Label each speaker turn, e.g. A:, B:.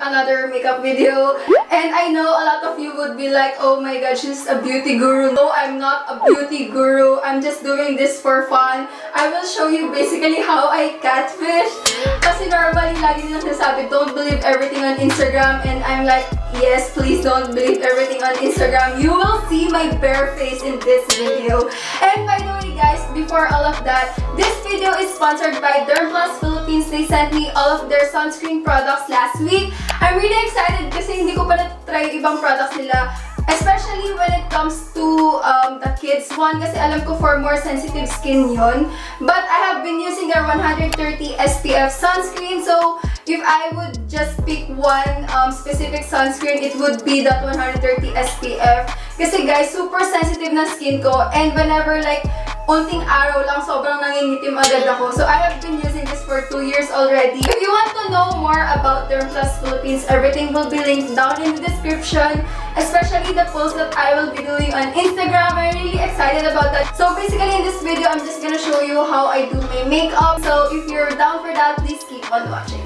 A: Another makeup video, and I know a lot of you would be like, oh my god, she's a beauty guru. No, I'm not a beauty guru. I'm just doing this for fun. I will show you basically how I catfish. Kasi normally, lagi nilang sinasabi, don't believe everything on Instagram, and I'm like, yes, please don't believe everything on Instagram. You will see my bare face in this video. And by the way guys, before all of that, this video is sponsored by Dermplus Philippines. They sent me all of their sunscreen products last week. I'm really excited kasi hindi ko pa na-try ibang products nila. Especially when it comes to the kids one, kasi alam ko for more sensitive skin yun. But I have been using their 130 SPF sunscreen. So if I would just pick one specific sunscreen, it would be that 130 SPF. Kasi guys, super sensitive na skin ko, and whenever like unting araw lang, sobrang nangingitim agad ako. So I have been using this for 2 years already. If you want to know more about Dermplus Philippines, everything will be linked down in the description. Especially the post that I will be doing on Instagram. I'm really excited about that. So basically in this video, I'm just gonna show you how I do my makeup. So if you're down for that, please keep on watching.